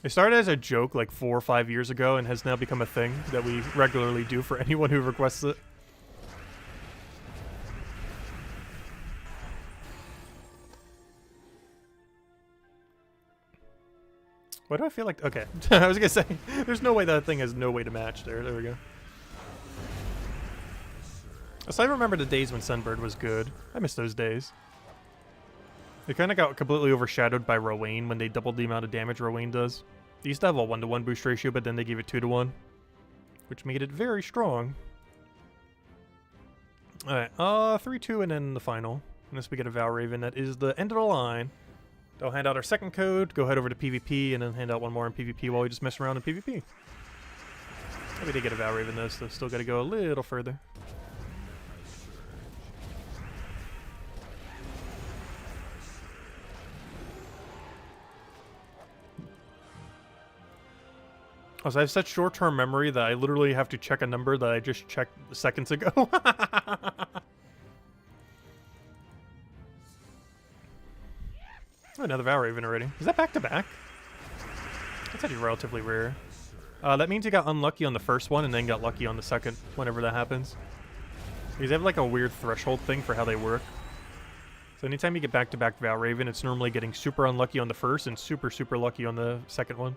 It started as a joke like 4 or 5 years ago and has now become a thing that we regularly do for anyone who requests it. Why do I feel like... Okay. I was gonna say, there's no way that thing has no way to match there. There we go. So I remember the days when Sunbird was good. I miss those days. They kind of got completely overshadowed by Rowan when they doubled the amount of damage Rowan does. They used to have a 1-to-1 boost ratio, but then they gave it 2-to-1. Which made it very strong. Alright, 3-2 and then the final. Unless we get a Vow Raven, that is the end of the line. I'll hand out our second code, go head over to PvP, and then hand out one more in PvP while we just mess around in PvP. We did get a Valraven though, so still got to go a little further. Also, I have such short-term memory that I literally have to check a number that I just checked seconds ago. Oh, another Valraven already. Is that back-to-back? That's actually relatively rare. That means you got unlucky on the first one and then got lucky on the second, whenever that happens. Because they have like a weird threshold thing for how they work. So anytime you get back-to-back Valraven, it's normally getting super unlucky on the first and super, super lucky on the second one.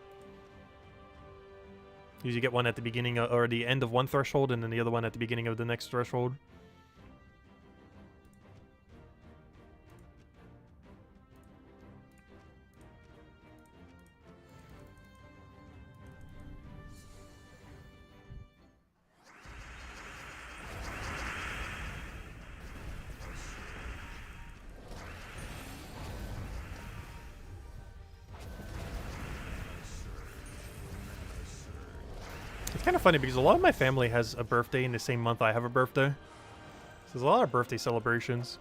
You get one at the beginning or the end of one threshold and then the other one at the beginning of the next threshold. It's kind of funny because a lot of my family has a birthday in the same month I have a birthday. So there's a lot of birthday celebrations.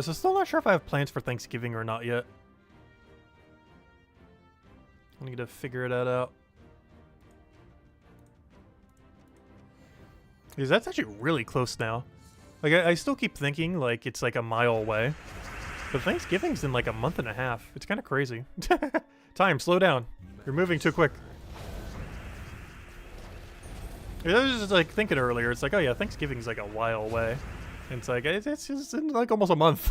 So still not sure if I have plans for Thanksgiving or not yet. I need to figure that out. Because that's actually really close now. Like, I still keep thinking, like, it's like a mile away. But Thanksgiving's in like a month and a half. It's kind of crazy. Time, slow down. You're moving too quick. I was just like thinking earlier, it's like, oh yeah, Thanksgiving's like a while away. And it's like, it's just in like almost a month.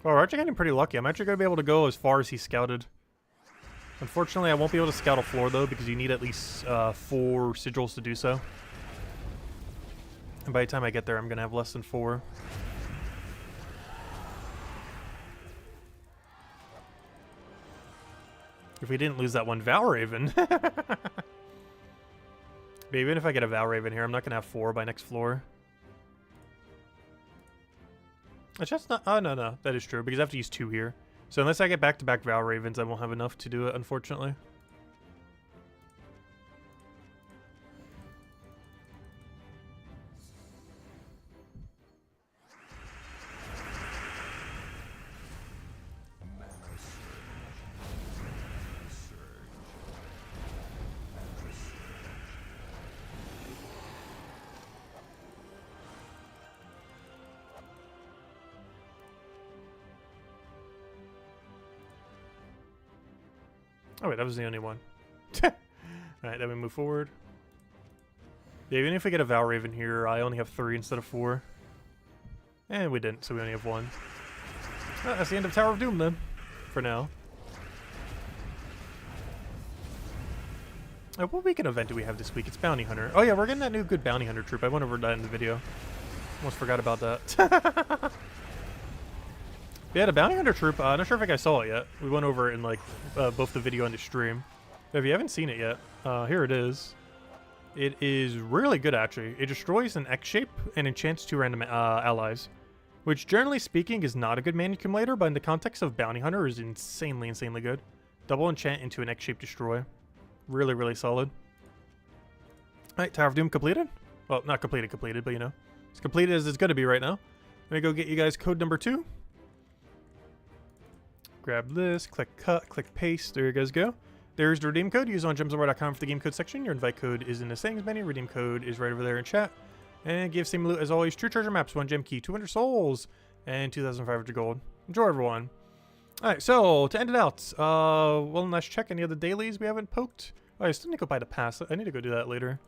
Oh, we're actually getting pretty lucky. I'm actually going to be able to go as far as he scouted. Unfortunately, I won't be able to scout a floor, though, because you need at least 4 sigils to do so. And by the time I get there, I'm going to have less than 4. If we didn't lose that one Valraven. But even if I get a Valraven here, I'm not going to have 4 by next floor. It's just not... Oh, no. That is true, because I have to use 2 here. So unless I get back-to-back Valravens, I won't have enough to do it, unfortunately. Oh wait, that was the only one. Alright, then we move forward. Yeah, even if we get a Valraven here, I only have 3 instead of 4. And we didn't, so we only have 1. Well, that's the end of Tower of Doom then, for now. What weekend event do we have this week? It's Bounty Hunter. Oh yeah, we're getting that new good Bounty Hunter troop. I went over that in the video. Almost forgot about that. Yeah, the Bounty Hunter troop, I'm not sure if you guys saw it yet. We went over it in like both the video and the stream. If you haven't seen it yet, here it is. It is really good, actually. It destroys an X shape and enchants 2 random allies, which generally speaking is not a good mana accumulator, but in the context of Bounty Hunter is insanely, insanely good. Double enchant into an X shape destroy. Really, really solid. Alright, Tower of Doom completed. Well, not completed, but you know. It's completed as it's going to be right now. Let me go get you guys code number 2. Grab this, click cut, click paste, there you guys go. There's the redeem code. Use on gemsandware.com for the game code section. Your invite code is in the settings menu. Redeem code is right over there in chat. And give same loot as always. True treasure maps, 1 gem key, 200 souls, and 2,500 gold. Enjoy, everyone. Alright, so to end it out, one last check. Any other dailies we haven't poked? Oh, I still need to go buy the pass. I need to go do that later.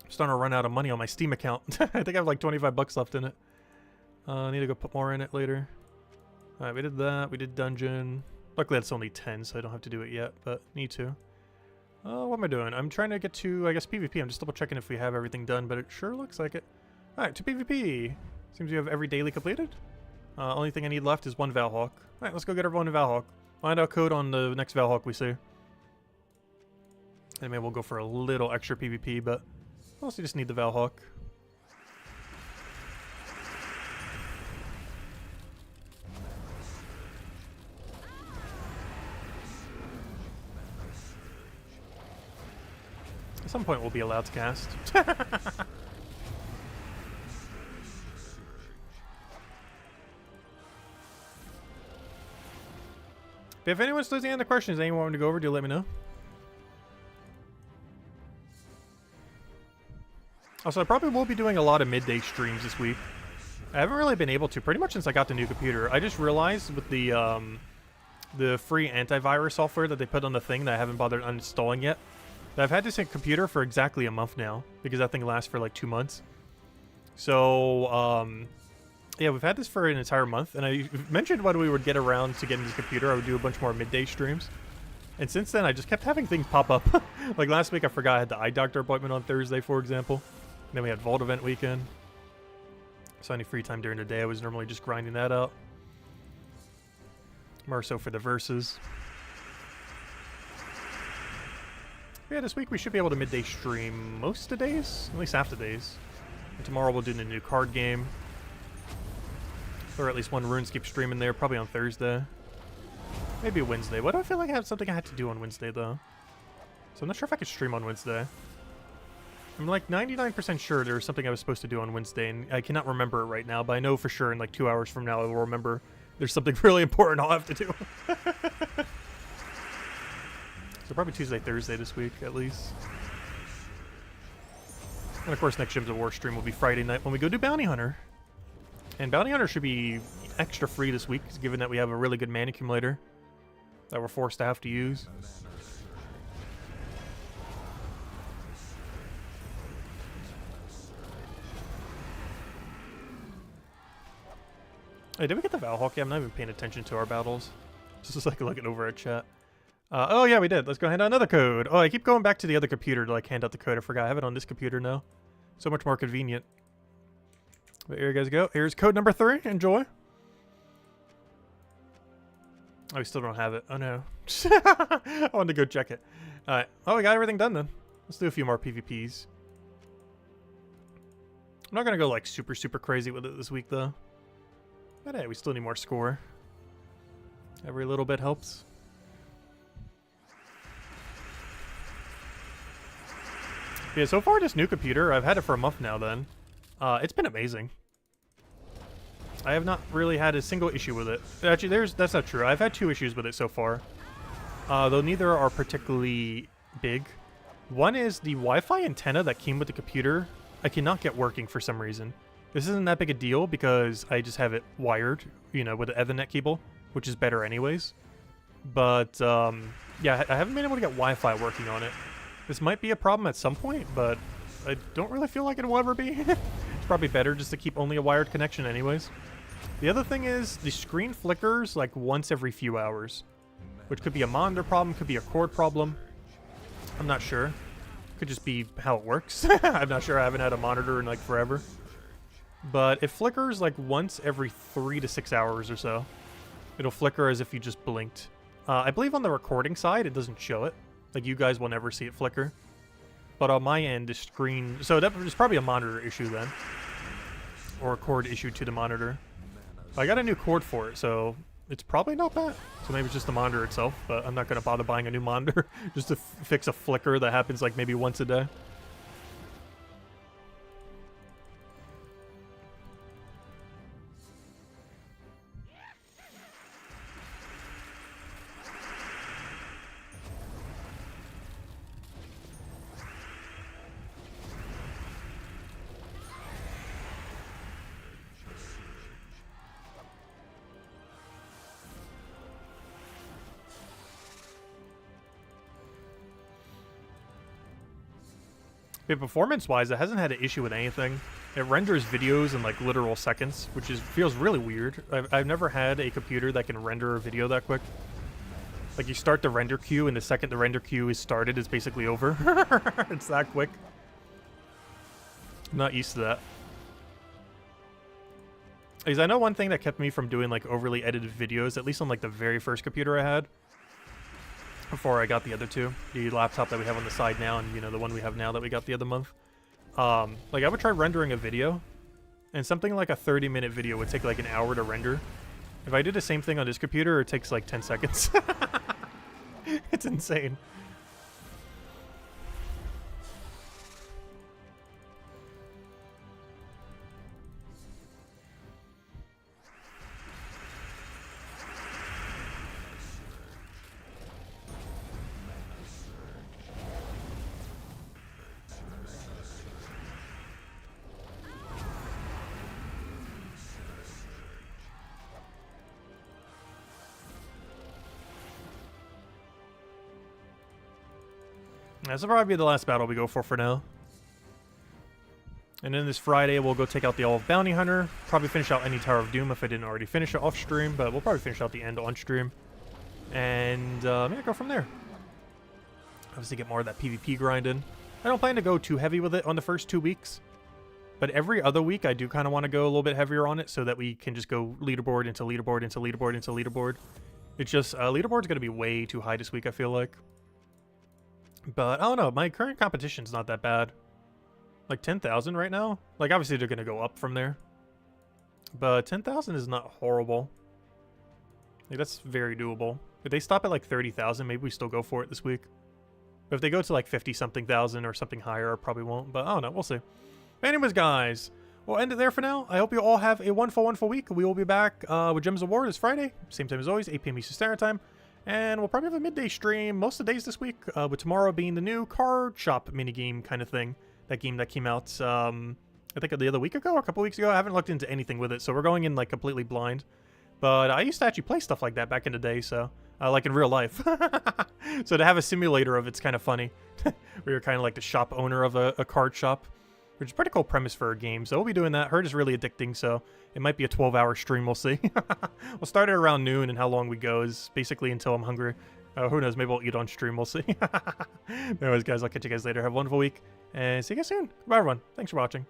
I'm starting to run out of money on my Steam account. I think I have like 25 bucks left in it. I need to go put more in it later. Alright, we did that. We did dungeon. Luckily that's only 10, so I don't have to do it yet, but need to. What am I doing? I'm trying to get to, I guess, PvP. I'm just double checking if we have everything done, but it sure looks like it. Alright, to PvP. Seems we have every daily completed. Only thing I need left is one Valhawk. Alright, let's go get everyone a Valhawk. Find out code on the next Valhawk we see. And maybe we'll go for a little extra PvP, but mostly just need the Valhawk. At some point we'll be allowed to cast. But if anyone's still any other questions, anyone want to go over, do let me know. Also, I probably will be doing a lot of midday streams this week. I haven't really been able to, pretty much since I got the new computer. I just realized with the free antivirus software that they put on the thing that I haven't bothered uninstalling yet, that I've had this computer for exactly a month now, because that thing lasts for like 2 months. So, yeah, we've had this for an entire month, and I mentioned when we would get around to getting this computer, I would do a bunch more midday streams. And since then, I just kept having things pop up. Like last week, I forgot I had the eye doctor appointment on Thursday, for example. And then we had Vault event weekend. So any free time during the day, I was normally just grinding that out. More so for the verses. Yeah, this week we should be able to midday stream most of the days, at least half the days. And tomorrow we'll do the new card game. Or at least one RuneScape stream in there, probably on Thursday. Maybe Wednesday. Why do I feel like I have something I had to do on Wednesday, though? So I'm not sure if I could stream on Wednesday. I'm like 99% sure there was something I was supposed to do on Wednesday, and I cannot remember it right now, but I know for sure in like 2 hours from now I will remember there's something really important I'll have to do. So probably Tuesday, Thursday this week, at least. And of course, next Gems of War stream will be Friday night when we go do Bounty Hunter. And Bounty Hunter should be extra free this week, given that we have a really good mana accumulator that we're forced to have to use. Hey, did we get the Valhawk? Yeah, I'm not even paying attention to our battles. Just like looking over at chat. Oh yeah, we did. Let's go hand out another code. Oh, I keep going back to the other computer to like hand out the code. I forgot I have it on this computer now. So much more convenient. But here you guys go. Here's code number 3. Enjoy. Oh, we still don't have it. Oh no. I wanted to go check it. Alright. Oh, we got everything done then. Let's do a few more PvPs. I'm not gonna go like super crazy with it this week though. But hey, we still need more score. Every little bit helps. Yeah, so far this new computer, I've had it for a month now then. It's been amazing. I have not really had a single issue with it. Actually, that's not true. I've had 2 issues with it so far. Though neither are particularly big. One is the Wi-Fi antenna that came with the computer, I cannot get working for some reason. This isn't that big a deal because I just have it wired, you know, with an Ethernet cable, which is better anyways. But, yeah, I haven't been able to get Wi-Fi working on it. This might be a problem at some point, but I don't really feel like it will ever be. It's probably better just to keep only a wired connection anyways. The other thing is the screen flickers like once every few hours, which could be a monitor problem, could be a cord problem. I'm not sure. Could just be how it works. I'm not sure. I haven't had a monitor in like forever. But it flickers like once every 3 to 6 hours or so. It'll flicker as if you just blinked. I believe on the recording side, it doesn't show it. Like, you guys will never see it flicker. But on my end, the screen... So that was probably a monitor issue then. Or a cord issue to the monitor. I got a new cord for it, so it's probably not that. So maybe it's just the monitor itself, but I'm not going to bother buying a new monitor just to fix a flicker that happens like maybe once a day. But performance-wise, it hasn't had an issue with anything. It renders videos in like literal seconds, which feels really weird. I've never had a computer that can render a video that quick. Like you start the render queue, and the second the render queue is started, it's basically over. It's that quick. I'm not used to that. Because I know one thing that kept me from doing like overly edited videos, at least on like the very first computer I had, before I got the other two, the laptop that we have on the side now, and you know the one we have now that we got the other month. Like I would try rendering a video, and something like a 30-minute video would take like an hour to render. If I did the same thing on this computer, it takes like 10 seconds. It's insane. This will probably be the last battle we go for now. And then this Friday, we'll go take out the Olive Bounty Hunter. Probably finish out any Tower of Doom if I didn't already finish it off stream, but we'll probably finish out the end on stream. And yeah, go from there. Obviously get more of that PvP grind in. I don't plan to go too heavy with it on the first 2 weeks. But every other week, I do kind of want to go a little bit heavier on it so that we can just go leaderboard into leaderboard into leaderboard into leaderboard. It's just, leaderboard's going to be way too high this week, I feel like. But, I don't know, my current competition's not that bad. Like 10,000 right now? Like, obviously they're going to go up from there. But 10,000 is not horrible. Like, that's very doable. If they stop at like 30,000, maybe we still go for it this week. But if they go to like 50-something thousand or something higher, I probably won't. But, I don't know, we'll see. But anyways, guys, we'll end it there for now. I hope you all have a wonderful week. We will be back with Gems of War this Friday. Same time as always, 8 p.m. Eastern Standard Time. And we'll probably have a midday stream most of the days this week, with tomorrow being the new card shop minigame kind of thing. That game that came out, I think the other week ago or a couple weeks ago. I haven't looked into anything with it, so we're going in like completely blind. But I used to actually play stuff like that back in the day, so like in real life. So to have a simulator of it's kind of funny. Where you're kind of like the shop owner of a card shop. Which is a pretty cool premise for a game, so we'll be doing that. Herd is really addicting, so it might be a 12-hour stream, we'll see. We'll start it around noon, and how long we go is basically until I'm hungry. Who knows, maybe we'll eat on stream, we'll see. Anyways, guys, I'll catch you guys later. Have a wonderful week, and see you guys soon. Goodbye, everyone. Thanks for watching.